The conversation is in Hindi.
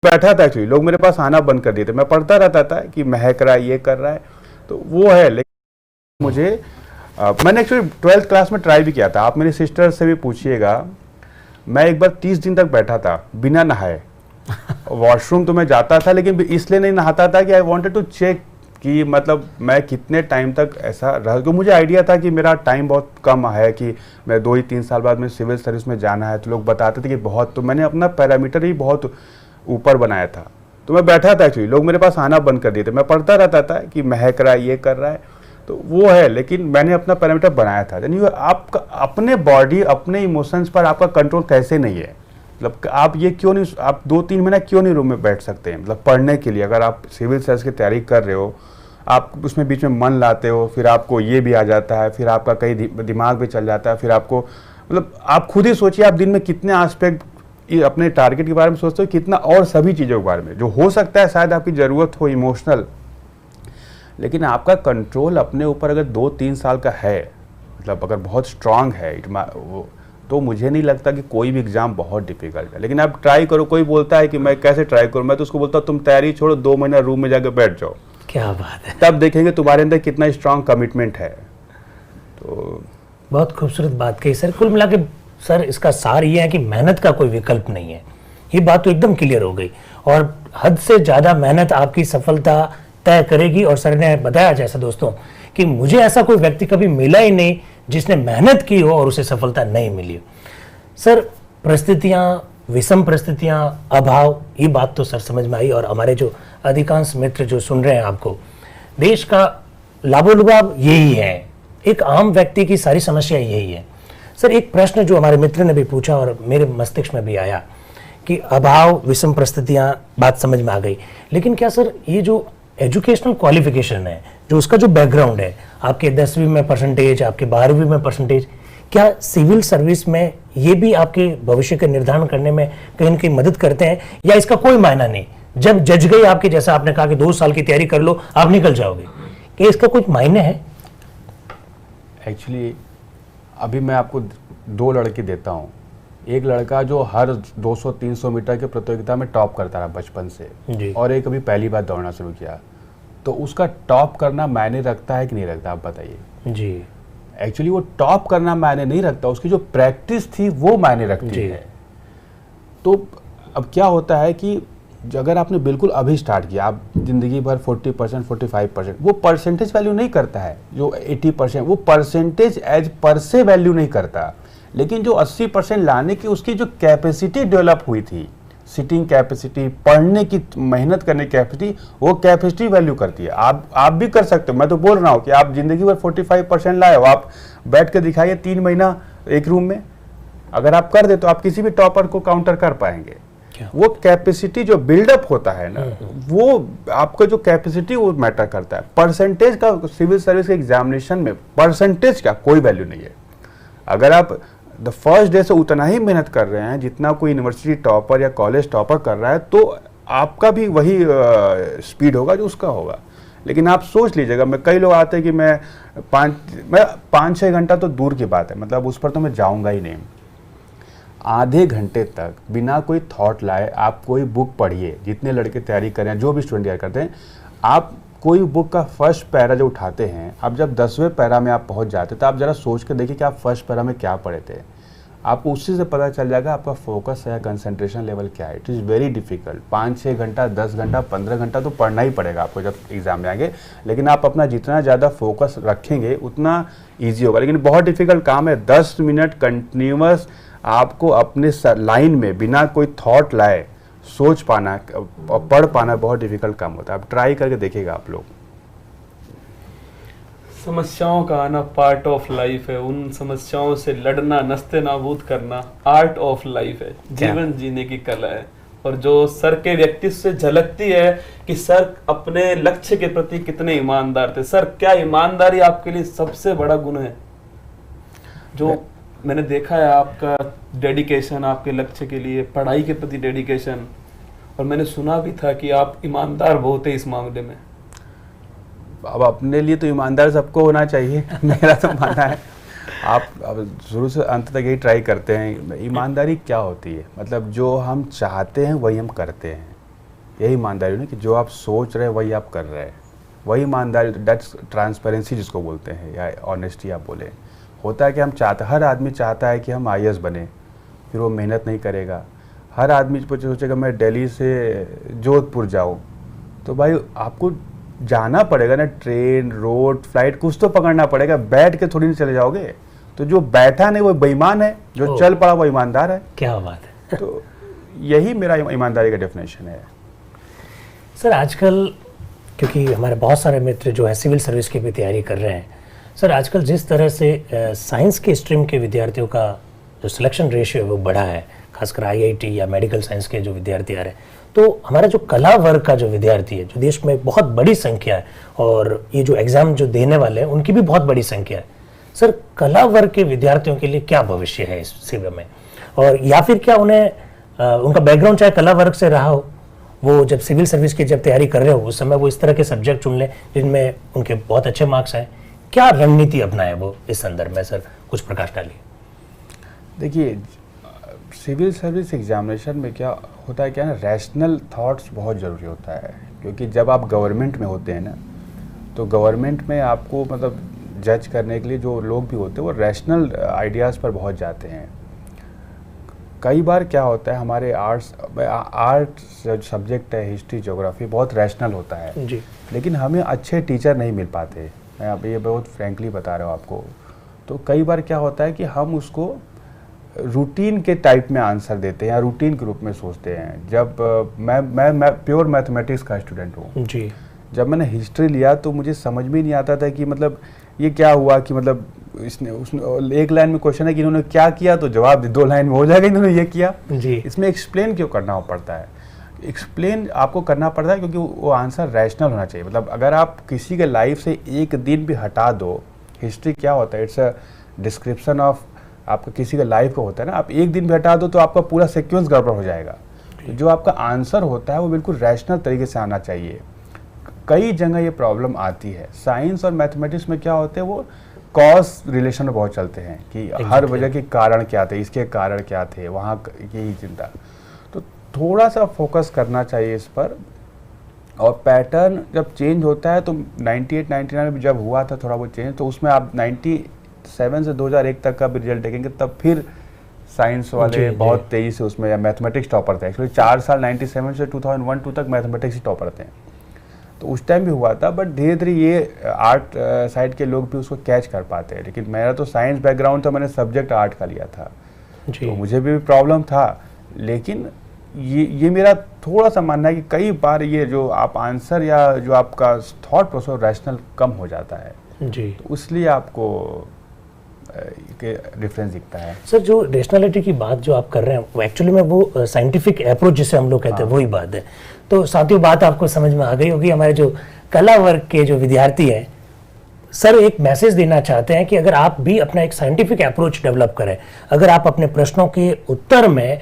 बैठा था एक्चुअली, लोग मेरे पास आना बंद कर दिए थे, मैं पढ़ता रहता था कि महक रहा है, ये कर रहा है, तो वो है। लेकिन मुझे मैंने एक्चुअली 12th क्लास में ट्राई भी किया था, आप मेरी सिस्टर से भी पूछिएगा। मैं एक बार 30 दिन तक बैठा था बिना नहाए। वॉशरूम तो मैं जाता था, लेकिन इसलिए नहीं नहाता था कि आई वांटेड टू चेक कि मतलब मैं कितने टाइम तक ऐसा रह, क्योंकि मुझे आइडिया था कि मेरा टाइम बहुत कम है, कि मैं 2 ही 3 साल बाद में सिविल सर्विस में जाना है। तो लोग बताते थे कि बहुत, तो मैंने अपना पैरामीटर ही बहुत ऊपर बनाया था। तो मैं बैठा था एक्चुअली, लोग मेरे पास आना बंद कर दिए थे, मैं पढ़ता रहता था कि महक रहा है, ये कर रहा है, तो वो है। लेकिन मैंने अपना पैरामीटर बनाया था। यानी आपका अपने बॉडी, अपने इमोशंस पर आपका कंट्रोल कैसे नहीं है। मतलब आप ये क्यों नहीं, आप 2-3 महीना क्यों नहीं रूम में बैठ सकते हैं, मतलब पढ़ने के लिए। अगर आप सिविल सर्विस की तैयारी कर रहे हो, आप उसमें बीच में मन लाते हो, फिर आपको ये भी आ जाता है, फिर आपका कई दिमाग भी चल जाता है, फिर आपको मतलब आप खुद ही सोचिए आप दिन में कितने एस्पेक्ट अपने टारगेट के बारे में सोचते हो, कितना और सभी चीज़ों के बारे में, जो हो सकता है शायद आपकी ज़रूरत हो इमोशनल। लेकिन आपका कंट्रोल अपने ऊपर अगर 2-3 साल का है, मतलब अगर बहुत स्ट्रांग है तो मुझे नहीं लगता कि कोई भी एग्ज़ाम बहुत डिफिकल्ट है। लेकिन आप ट्राई करो, कोई बोलता है कि मैं कैसे ट्राई करूँ, मैं तो उसको बोलता हूँ तुम तैयारी छोड़ो, 2 महीना रूम में जाकर बैठ जाओ। क्या बात है, तब देखेंगे तुम्हारे अंदर कितना स्ट्रांग कमिटमेंट है। तो बहुत खूबसूरत बात कही सर। कुल मिला के सर इसका सार ये है कि मेहनत का कोई विकल्प नहीं है, ये बात तो एकदम क्लियर हो गई। और हद से ज़्यादा मेहनत आपकी सफलता तय करेगी। और सर ने बताया जैसा दोस्तों कि मुझे ऐसा कोई व्यक्ति कभी मिला ही नहीं जिसने मेहनत की हो और उसे सफलता नहीं मिली हो। सर परिस्थितियाँ, विषम परिस्थितियाँ, अभाव, ये बात तो सर समझ में आई। और हमारे जो अधिकांश मित्र जो सुन रहे हैं आपको, देश का लाभोलुभाव यही है, एक आम व्यक्ति की सारी समस्या यही है। सर एक प्रश्न जो हमारे मित्र ने भी पूछा और मेरे मस्तिष्क में भी आया कि अभाव, विषम परिस्थितियाँ, बात समझ में आ गई। लेकिन क्या सर ये जो एजुकेशनल क्वालिफिकेशन है, जो उसका जो बैकग्राउंड है, आपके 10वीं में परसेंटेज, आपके 12वीं में परसेंटेज, क्या सिविल सर्विस में ये भी आपके भविष्य का निर्धारण करने में कहीं न कहीं मदद करते हैं, या इसका कोई मायना नहीं? जब जज गई आपके, जैसा आपने कहा कि 2 साल की तैयारी कर लो आप निकल जाओगे, क्या इसका कुछ मायने है? एक्चुअली अभी मैं आपको 2 लड़के देता हूँ। एक लड़का जो हर 200-300 मीटर की प्रतियोगिता में टॉप करता रहा बचपन से जी। और एक अभी पहली बार दौड़ना शुरू किया, तो उसका टॉप करना मायने रखता है कि नहीं रखता, आप बताइए जी। एक्चुअली वो टॉप करना मायने नहीं रखता, उसकी जो प्रैक्टिस थी वो मायने रखती है। तो अब क्या होता है कि अगर आपने बिल्कुल अभी स्टार्ट किया, आप जिंदगी भर 40%, 45%, वो परसेंटेज वैल्यू नहीं करता है। जो 80%, वो परसेंटेज एज पर से वैल्यू नहीं करता। लेकिन जो 80% लाने की उसकी जो कैपेसिटी डेवलप हुई थी, सिटिंग कैपेसिटी, पढ़ने की, मेहनत करने की कैपेसिटी, वो कैपेसिटी वैल्यू करती है। आप भी कर सकते हो। मैं तो बोल रहा हूँ कि आप जिंदगी भर 45% लाए हो, आप बैठ के दिखाइए 3 महीना एक रूम में, अगर आप कर दे तो आप किसी भी टॉपर को काउंटर कर पाएंगे। वो कैपेसिटी जो बिल्डअप होता है ना, वो आपका जो कैपेसिटी वो मैटर करता है। परसेंटेज का सिविल सर्विस के एग्जामिनेशन में परसेंटेज का कोई वैल्यू नहीं है। अगर आप द फर्स्ट डे से उतना ही मेहनत कर रहे हैं जितना कोई यूनिवर्सिटी टॉपर या कॉलेज टॉपर कर रहा है, तो आपका भी वही स्पीड होगा जो उसका होगा। लेकिन आप सोच लीजिएगा, मैं कई लोग आते हैं कि मैं 5-6 घंटा तो दूर की बात है, मतलब उस पर तो मैं जाऊंगा ही नहीं। आधे घंटे तक बिना कोई थॉट लाए आप कोई बुक पढ़िए। जितने लड़के तैयारी कर रहे हैं, जो भी स्टूडेंट तैयारी करते हैं, आप कोई बुक का फर्स्ट पैरा जो उठाते हैं, अब जब 10वें पैरा में आप पहुंच जाते हैं तो आप जरा सोच के देखिए कि आप फर्स्ट पैरा में क्या पढ़े थे। आपको उसी से पता चल जाएगा आपका फोकस या कंसंट्रेशन लेवल क्या है। It is very difficult. 5-6 घंटा, 10 घंटा, 15 घंटा तो पढ़ना ही पड़ेगा आपको जब एग्जाम में आएंगे। लेकिन आप अपना जितना ज़्यादा फोकस रखेंगे उतना ईजी होगा। लेकिन बहुत डिफिकल्ट काम है। 10 मिनट कंटिन्यूअस आपको अपने लाइन में बिना कोई थॉट लाए सोच पाना और पढ़ पाना बहुत डिफिकल्ट काम होता है। आप ट्राई करके देखिएगा आप लोग। समस्याओं का आना पार्ट ऑफ लाइफ है, उन समस्याओं से लड़ना, नस्ते नाबूद करना आर्ट ऑफ लाइफ है, जीवन जीने की कला है। और जो सर के व्यक्तित्व से झलकती है कि सर अपने लक्ष्य के प्रति कितने ईमानदार थे। सर क्या ईमानदारी आपके लिए सबसे बड़ा गुण है? जो मैंने देखा है आपका डेडिकेशन, आपके लक्ष्य के लिए, पढ़ाई के प्रति डेडिकेशन, और मैंने सुना भी था कि आप ईमानदार बहुत है इस मामले में। अब अपने लिए तो ईमानदार सबको होना चाहिए, मेरा तो मानना है। आप अब शुरू से अंत तक यही ट्राई करते हैं। ईमानदारी क्या होती है? मतलब जो हम चाहते हैं वही हम करते हैं। यही ईमानदारी ना कि जो आप सोच रहे हैं वही आप कर रहे हैं, वही ईमानदारी, दैट्स ट्रांसपेरेंसी जिसको बोलते हैं, या ऑनेस्टी आप बोले। होता है कि हम चाहते, हर आदमी चाहता है कि हम IAS बने, फिर वो मेहनत नहीं करेगा। हर आदमी सोचेगा मैं दिल्ली से जोधपुर जाऊँ, तो भाई आपको जाना पड़ेगा ना, ट्रेन, रोड, फ्लाइट कुछ तो पकड़ना पड़ेगा, बैठ के थोड़ी नहीं चले जाओगे। तो जो बैठा नहीं वो बेईमान है, जो चल पड़ा वो ईमानदार है। क्या बात है। तो यही मेरा ईमानदारी का डेफिनेशन है। सर आजकल क्योंकि हमारे बहुत सारे मित्र जो है सिविल सर्विस की भी तैयारी कर रहे हैं, सर आजकल जिस तरह से साइंस के स्ट्रीम के विद्यार्थियों का जो सिलेक्शन रेशियो है वो बढ़ा है, खासकर IIT या मेडिकल साइंस के जो विद्यार्थी आ रहे हैं, तो हमारा जो कला वर्ग का जो विद्यार्थी है, जो देश में बहुत बड़ी संख्या है, और ये जो एग्जाम जो देने वाले हैं उनकी भी बहुत बड़ी संख्या है। सर कला वर्ग के विद्यार्थियों के लिए क्या भविष्य है इस सेवा में, और या फिर क्या उन्हें उनका बैकग्राउंड चाहे कला वर्ग से रहा हो, वो जब सिविल सर्विस की जब तैयारी कर रहे हो उस समय वो इस तरह के सब्जेक्ट चुन लें जिनमें उनके बहुत अच्छे मार्क्स आए, क्या रणनीति अपनाए वो इस संदर्भ में? सर कुछ प्रकाश डालिए। देखिए सिविल सर्विस एग्जामिनेशन में क्या होता है, क्या ना, रैशनल थॉट्स बहुत ज़रूरी होता है। क्योंकि जब आप गवर्नमेंट में होते हैं ना, तो गवर्नमेंट में आपको मतलब जज करने के लिए जो लोग भी होते हैं वो रैशनल आइडियाज़ पर बहुत जाते हैं। कई बार क्या होता है, हमारे आर्ट्स सब्जेक्ट है, हिस्ट्री, ज्योग्राफी, बहुत रैशनल होता है जी, लेकिन हमें अच्छे टीचर नहीं मिल पाते। मैं अब ये बहुत फ्रैंकली बता रहा हूँ आपको। तो कई बार क्या होता है कि हम उसको रूटीन के टाइप में आंसर देते हैं या रूटीन के रूप में सोचते हैं। जब मैं प्योर मैथमेटिक्स का स्टूडेंट हूँ जी, जब मैंने हिस्ट्री लिया तो मुझे समझ में नहीं आता था कि मतलब ये क्या हुआ, कि मतलब उसने एक लाइन में क्वेश्चन है कि इन्होंने क्या किया तो जवाब 2 लाइन में हो जाएगा, इन्होंने ये किया जी। इसमें एक्सप्लेन क्यों करना पड़ता है? एक्सप्लेन आपको करना पड़ता है क्योंकि वो आंसर रैशनल होना चाहिए। मतलब अगर आप किसी के लाइफ से एक दिन भी हटा दो, हिस्ट्री क्या होता है, इट्स अ डिस्क्रिप्शन ऑफ आपका किसी का लाइफ का होता है ना, आप एक दिन भी हटा दो तो आपका पूरा सीक्वेंस गड़बड़ हो जाएगा। तो जो आपका आंसर होता है वो बिल्कुल रैशनल तरीके से आना चाहिए। कई जगह ये प्रॉब्लम आती है। साइंस और मैथमेटिक्स में क्या होते हैं, वो कॉज रिलेशन में बहुत चलते हैं कि हर वजह के कारण क्या थे, इसके कारण क्या थे, वहाँ यही चिंता। तो थोड़ा सा फोकस करना चाहिए इस पर। और पैटर्न जब चेंज होता है तो 98-99 में जब हुआ था थोड़ा बहुत चेंज, तो उसमें आप 97 से 2001 तक का भी रिजल्ट देखेंगे तब फिर साइंस वाले बहुत तेजी से उसमें, या मैथमेटिक्स टॉपर थे। एक्चुअली 4 साल 97 से 2001-2 तक मैथमेटिक्स ही टॉपर थे, तो उस टाइम भी हुआ था। बट धीरे धीरे ये आर्ट साइड के लोग भी उसको कैच कर पाते हैं। लेकिन मेरा तो साइंस बैकग्राउंड था, मैंने सब्जेक्ट आर्ट का लिया था, तो मुझे भी प्रॉब्लम था। लेकिन ये मेरा थोड़ा सा मानना है कि कई बार ये जो आप आंसर या जो आपका थॉट प्रोसेस रैशनल कम हो जाता है जी, तो इसलिए आपको डिफरेंस दिखता है। सर जो रेशनैलिटी की बात जो आप कर रहे हैं वो एक्चुअली में वो साइंटिफिक अप्रोच जिसे हम लोग कहते हैं वही बात है। तो साथियों बात आपको समझ में आ गई होगी। हमारे जो कला वर्ग के जो विद्यार्थी हैं, सर एक मैसेज देना चाहते हैं कि अगर आप भी अपना एक साइंटिफिक अप्रोच डेवलप करें, अगर आप अपने प्रश्नों के उत्तर में